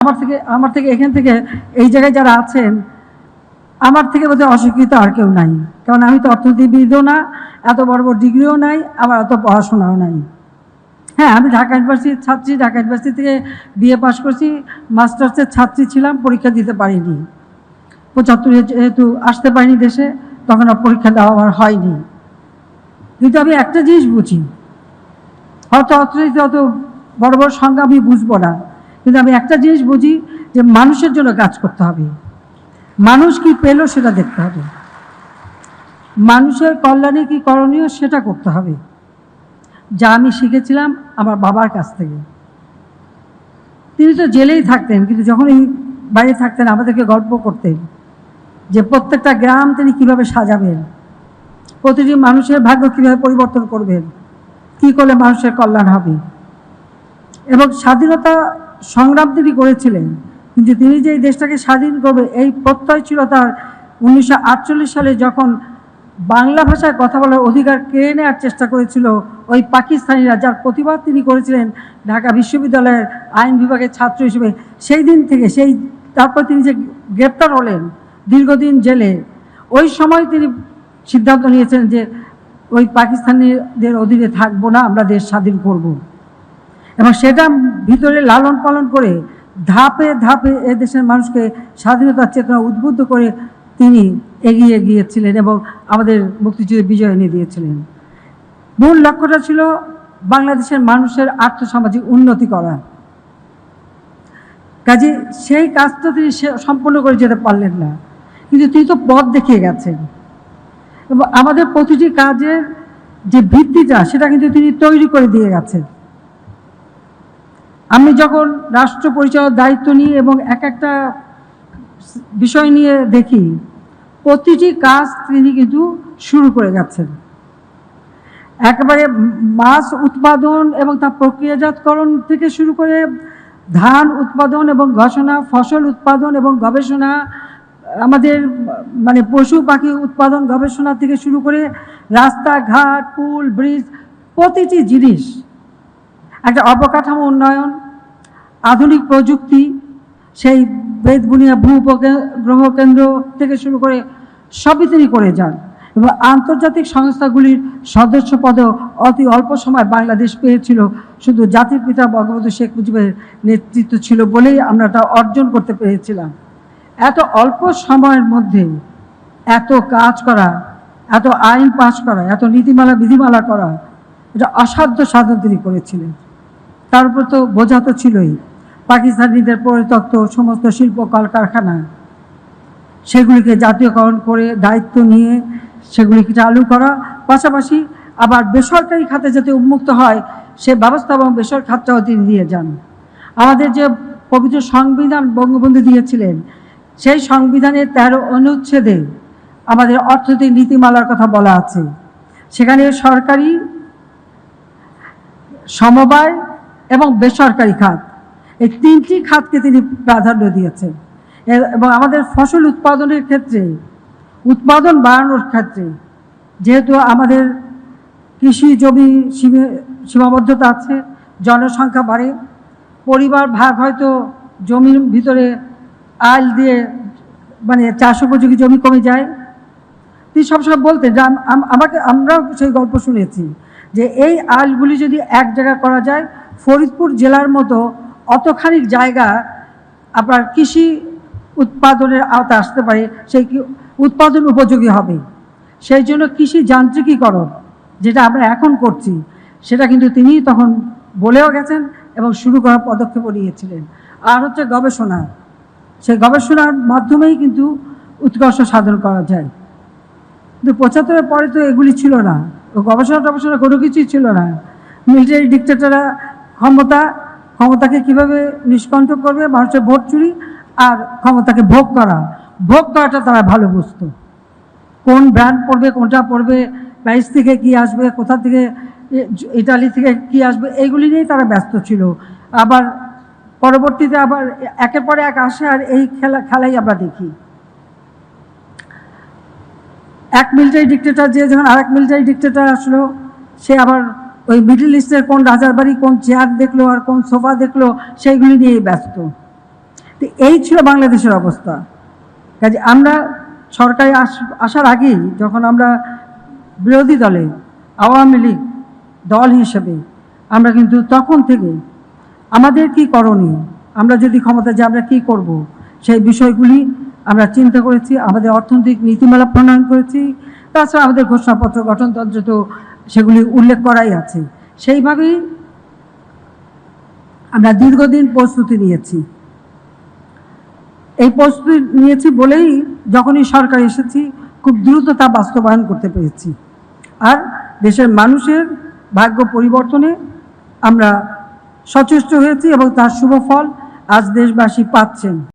আমার থেকে এখান থেকে এই জায়গায় যারা আছেন আমার থেকে বোধহয় অশিক্ষিত আর কেউ নাই, কারণ আমি তো অর্থনীতিবিদও না, এত বড় বড় ডিগ্রিও নাই, আমার এত পড়াশোনাও নাই। হ্যাঁ, আমি ঢাকা ইউনিভার্সিটির ছাত্রী, ঢাকা ইউনিভার্সিটি থেকে বিএ পাস করছি, মাস্টার্সের ছাত্রী ছিলাম, পরীক্ষা দিতে পারিনি। 75 যেহেতু আসতে পারিনি দেশে, তখন আর পরীক্ষা দেওয়া আমার হয়নি। কিন্তু আমি একটা জিনিস বুঝি, হয়তো অর্থনীতি অত বড় বড় সংজ্ঞা আমি বুঝবো না, কিন্তু আমি একটা জিনিস বুঝি যে মানুষের জন্য কাজ করতে হবে, মানুষ কি পেল সেটা দেখতে হবে, মানুষের কল্যাণে কি করণীয় সেটা করতে হবে, যা আমি শিখেছিলাম আমার বাবার কাছ থেকে। তিনি তো জেলেই থাকতেন, কিন্তু যখন এই বাইরে থাকতেন আমাদেরকে গল্প করতেন যে প্রত্যেকটা গ্রাম তিনি কিভাবে সাজাবেন, প্রতিটি মানুষের ভাগ্য কিভাবে পরিবর্তন করবেন, কি করলে মানুষের কল্যাণ হবে। এবং স্বাধীনতা সংগ্রাম তিনি করেছিলেন, কিন্তু তিনি যে এই দেশটাকে স্বাধীন করবে এই প্রত্যয় ছিল তার। 1948 সালে যখন বাংলা ভাষায় কথা বলার অধিকার কেড়ে নেওয়ার চেষ্টা করেছিল ওই পাকিস্তানিরা, যার প্রতিবাদ তিনি করেছিলেন ঢাকা বিশ্ববিদ্যালয়ের আইন বিভাগের ছাত্র হিসেবে, সেই দিন থেকে তারপর তিনি যে গ্রেপ্তার হলেন, দীর্ঘদিন জেলে, ওই সময় তিনি সিদ্ধান্ত নিয়েছেন যে ওই পাকিস্তানিদের অধীনে থাকবো না, আমরা দেশ স্বাধীন করব। এবং সেটা ভিতরে লালন পালন করে ধাপে ধাপে এদেশের মানুষকে স্বাধীনতার চেতনা উদ্বুদ্ধ করে তিনি এগিয়ে গিয়েছিলেন এবং আমাদের মুক্তিযুদ্ধে বিজয় এনে দিয়েছিলেন। মূল লক্ষ্যটা ছিল বাংলাদেশের মানুষের আর্থসামাজিক উন্নতি করা। কাজে সেই কাজটা তিনি সম্পূর্ণ করে যেতে পারলেন না, কিন্তু তিনি তো পথ দেখিয়ে গেছেন এবং আমাদের প্রতিটি কাজের যে ভিত্তিটা সেটা কিন্তু তিনি তৈরি করে দিয়ে গেছেন। আমি যখন রাষ্ট্র পরিচালনার দায়িত্ব নিয়ে এবং এক একটা বিষয় নিয়ে দেখি, প্রতিটি কাজ তিনি কিন্তু শুরু করে গেছেন। একেবারে মাছ উৎপাদন এবং তার প্রক্রিয়াজাতকরণ থেকে শুরু করে ধান উৎপাদন এবং ঘোষণা, ফসল উৎপাদন এবং গবেষণা, আমাদের মানে পশু পাখি উৎপাদন গবেষণা থেকে শুরু করে রাস্তাঘাট, পুল, ব্রিজ, প্রতিটি জিনিস, একটা অবকাঠামো উন্নয়ন, আধুনিক প্রযুক্তি, সেই বেদবুনিয়া ভূ উপগ্রহ কেন্দ্র থেকে শুরু করে সবই তিনি করে যান। এবং আন্তর্জাতিক সংস্থাগুলির সদস্য পদেও অতি অল্প সময় বাংলাদেশ পেয়েছিল, শুধু জাতির পিতা বঙ্গবন্ধু শেখ মুজিবের নেতৃত্ব ছিল বলেই আমরা তা অর্জন করতে পেরেছিলাম। এত অল্প সময়ের মধ্যে এত কাজ করা, এত আইন পাশ করা, এত নীতিমালা বিধিমালা করা, এটা অসাধ্য সাধন তিনি করেছিলেন। তার উপর তো বোঝা তো ছিলই, পাকিস্তানিদের পরিত্যক্ত সমস্ত শিল্প কলকারখানা সেগুলিকে জাতীয়করণ করে দায়িত্ব নিয়ে সেগুলিকে চালু করা, পাশাপাশি আবার বেসরকারি খাতে যাতে উন্মুক্ত হয় সে ব্যবস্থা এবং বেসরকারি খাতটাও তিনি দিয়ে যান। আমাদের যে পবিত্র সংবিধান বঙ্গবন্ধু দিয়েছিলেন, সেই সংবিধানের 13 অনুচ্ছেদে আমাদের অর্থনৈতিক নীতিমালার কথা বলা আছে। সেখানে সরকারি, সমবায় এবং বেসরকারি খাত, এই 3টি খাতকে তিনি প্রাধান্য দিয়েছেন। এবং আমাদের ফসল উৎপাদনের ক্ষেত্রে, উৎপাদন বাড়ানোর ক্ষেত্রে, যেহেতু আমাদের কৃষি জমি সীমাবদ্ধতা আছে, জনসংখ্যা বাড়ে, পরিবার ভাগ হয়তো জমির ভিতরে আইল দিয়ে মানে চাষ উপযোগী জমি কমে যায়। তিনি সবসময় বলতেন যে আমরাও সেই গল্প শুনেছি যে এই আইলগুলি যদি এক জায়গায় করা যায়, ফরিদপুর জেলার মতো অতখানি জায়গা আপনার কৃষি উৎপাদনের আওতা আসতে পারে, সেই উৎপাদন উপযোগী হবে। সেই জন্য কৃষি যান্ত্রিকীকরণ যেটা আমরা এখন করছি, সেটা কিন্তু তিনি তখন বলেও গেছেন এবং শুরু করার পদক্ষেপও নিয়েছিলেন। আর হচ্ছে গবেষণা, সেই গবেষণার মাধ্যমেই কিন্তু উৎকর্ষ সাধন করা যায়। কিন্তু 75-এর পরে তো এগুলি ছিল না, গবেষণা টবেষণা কোনো কিছুই ছিল না। মিলিটারি ডিক্টেটররা ক্ষমতাকে কিভাবে নিষ্কণ্টক করবে, মানুষের ভোট চুরি আর ক্ষমতাকে ভোগ করাটা তারা ভালো বুঝতো। কোন ব্র্যান্ড পড়বে, কোনটা পড়বে, প্যারিস থেকে কি আসবে, কোথা থেকে, ইটালি থেকে কি আসবে, এইগুলি নিয়েই তারা ব্যস্ত ছিল। আবার পরবর্তীতে আবার একের পরে এক আসে, আর এই খেলাই আমরা দেখি। এক মিলিটারি ডিক্টেটর যে যখন আরেক মিলিটারি ডিক্টেটর আসলো, সে আবার ওই মিডল ইস্টের কোন রাজার বাড়ি, কোন চেয়ার দেখলো আর কোন সোফা দেখলো, সেইগুলি নিয়েই ব্যস্ত। তো এই ছিল বাংলাদেশের অবস্থা। কাজে আমরা সরকারে আসার আগেই যখন আমরা বিরোধী দলে আওয়ামী লীগ দল হিসেবে আমরা কিন্তু তখন থেকে আমাদের কি করণীয়, আমরা যদি ক্ষমতা যে আমরা কী করব, সেই বিষয়গুলি আমরা চিন্তা করেছি। আমাদের অর্থনৈতিক নীতিমালা প্রণয়ন করেছি, তাছাড়া আমাদের ঘোষণাপত্র গঠনতন্ত্র তো সেগুলি উল্লেখ করাই আছে। সেইভাবেই আমরা দীর্ঘদিন প্রস্তুতি নিয়েছি। এই প্রস্তুতি নিয়েছি বলেই যখনই সরকার এসেছি খুব দ্রুত তা বাস্তবায়ন করতে পেরেছি। আর দেশের মানুষের ভাগ্য পরিবর্তনে আমরা সচেষ্ট হয়েছি এবং তার শুভ ফল আজ দেশবাসী পাচ্ছেন।